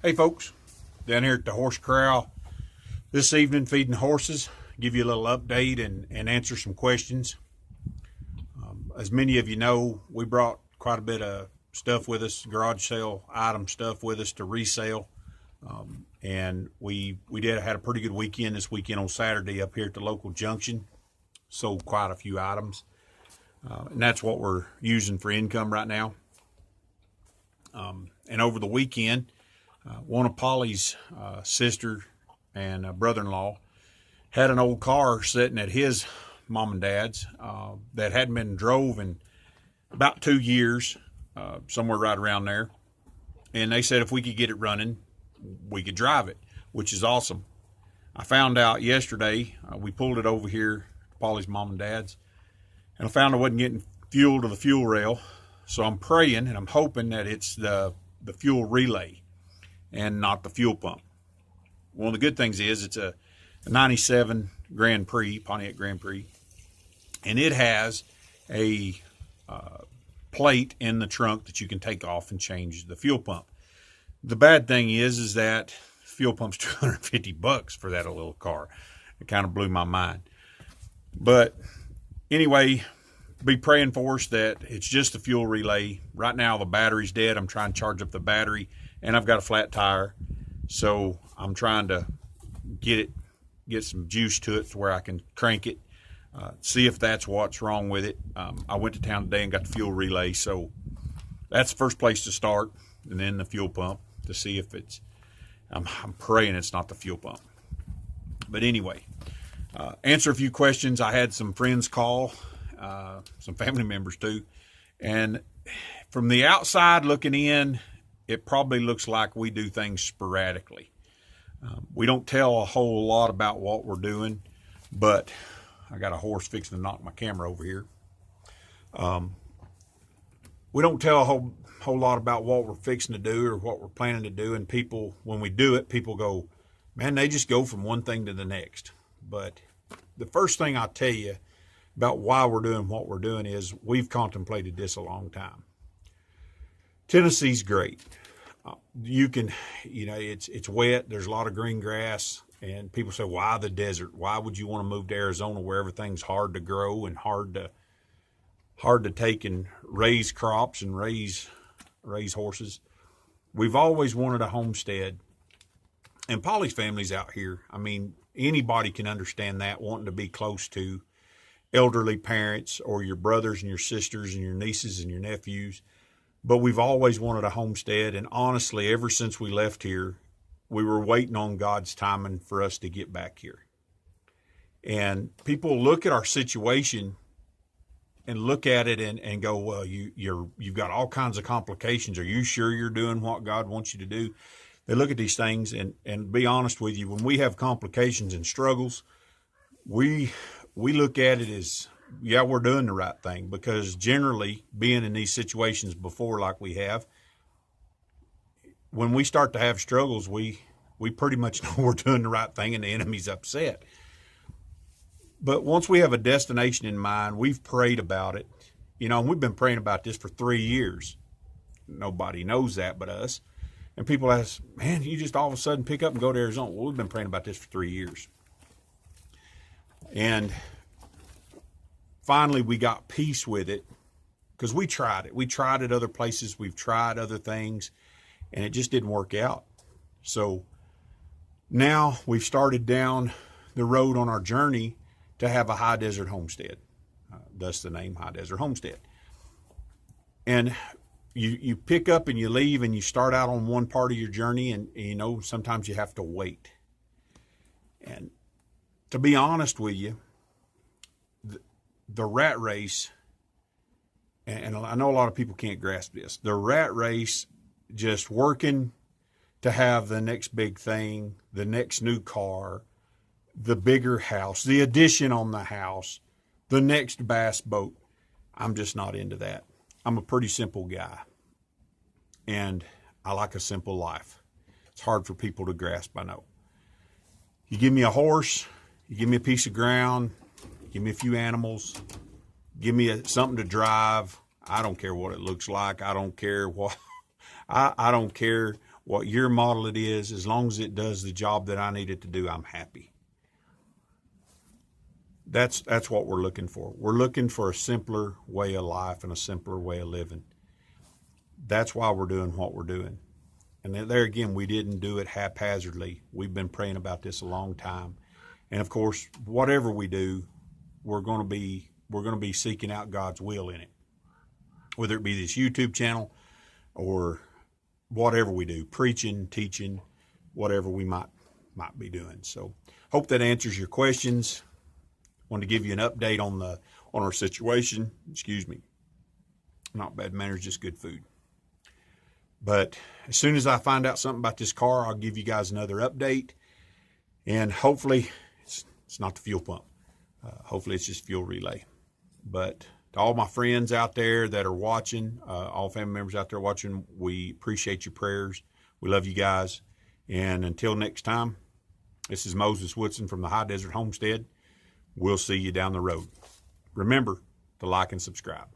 Hey folks, down here at the horse corral this evening feeding horses, give you a little update and answer some questions. As many of you know, we brought quite a bit of stuff with us, garage sale item stuff with us to resale. And we had a pretty good weekend this weekend on Saturday up here at the local junction. Sold quite a few items. And that's what we're using for income right now. And over the weekend, one of Polly's sister and brother-in-law had an old car sitting at his mom and dad's that hadn't been drove in about 2 years, somewhere right around there. And they said if we could get it running, we could drive it, which is awesome. I found out yesterday, we pulled it over here to Polly's mom and dad's, and I found I wasn't getting fuel to the fuel rail. So I'm praying and I'm hoping that it's the fuel relay and not the fuel pump. One of the good things is it's a 97 Grand Prix, Pontiac Grand Prix, and it has a plate in the trunk that you can take off and change the fuel pump. The bad thing is that fuel pump's $250 for that little car. It kind of blew my mind. But anyway, be praying for us that it's just the fuel relay. Right now the battery's dead. I'm trying to charge up the battery, and I've got a flat tire, so I'm trying to get some juice to it to where I can crank it, see if that's what's wrong with it. I went to town today and got the fuel relay, so that's the first place to start, and then the fuel pump to see if it's, I'm praying it's not the fuel pump. But anyway, answer a few questions. I had some friends call, some family members too, and from the outside looking in, it probably looks like we do things sporadically. We don't tell a whole lot about what we're doing, but I got a horse fixing to knock my camera over here. We don't tell a whole lot about what we're fixing to do or what we're planning to do, and people, when we do it, people go, man, they just go from one thing to the next. But the first thing I'll tell you about why we're doing what we're doing is we've contemplated this a long time. Tennessee's great. You can, it's wet. There's a lot of green grass, and people say, why the desert? Why would you want to move to Arizona where everything's hard to grow and hard to take and raise crops and raise horses? We've always wanted a homestead, and Polly's family's out here. I mean, anybody can understand that, wanting to be close to elderly parents or your brothers and your sisters and your nieces and your nephews. But we've always wanted a homestead, and honestly, ever since we left here, we were waiting on God's timing for us to get back here. And people look at our situation and look at it and go, well, you've got all kinds of complications. Are you sure you're doing what God wants you to do? They look at these things, and be honest with you, when we have complications and struggles, we look at it as, yeah, we're doing the right thing, because generally, being in these situations before like we have, when we start to have struggles, we pretty much know we're doing the right thing and the enemy's upset. But once we have a destination in mind, we've prayed about it, and we've been praying about this for 3 years. Nobody knows that but us. And people ask, man, you just all of a sudden pick up and go to Arizona. Well, we've been praying about this for 3 years. And finally, we got peace with it because we tried it. We tried it other places. We've tried other things, and it just didn't work out. So now we've started down the road on our journey to have a high desert homestead. Thus the name High Desert Homestead. And you pick up and you leave and you start out on one part of your journey, and sometimes you have to wait. And to be honest with you, the rat race, and I know a lot of people can't grasp this, the rat race, just working to have the next big thing, the next new car, the bigger house, the addition on the house, the next bass boat. I'm just not into that. I'm a pretty simple guy, and I like a simple life. It's hard for people to grasp, I know. You give me a horse, you give me a piece of ground, give me a few animals, give me something to drive. I don't care what it looks like. I don't care what I don't care what year model it is, as long as it does the job that I need it to do, I'm happy. That's what we're looking for. We're looking for a simpler way of life and a simpler way of living. That's why we're doing what we're doing. And there again, we didn't do it haphazardly. We've been praying about this a long time. And of course, whatever we do, we're going to be seeking out God's will in it. Whether it be this YouTube channel or whatever we do, preaching, teaching, whatever we might be doing. So hope that answers your questions. Wanted to give you an update on our situation. Excuse me. Not bad manners, just good food. But as soon as I find out something about this car, I'll give you guys another update. And hopefully it's not the fuel pump. Hopefully it's just fuel relay. But to all my friends out there that are watching, all family members out there watching, we appreciate your prayers. We love you guys. And until next time, this is Moses Woodson from the High Desert Homestead. We'll see you down the road. Remember to like and subscribe.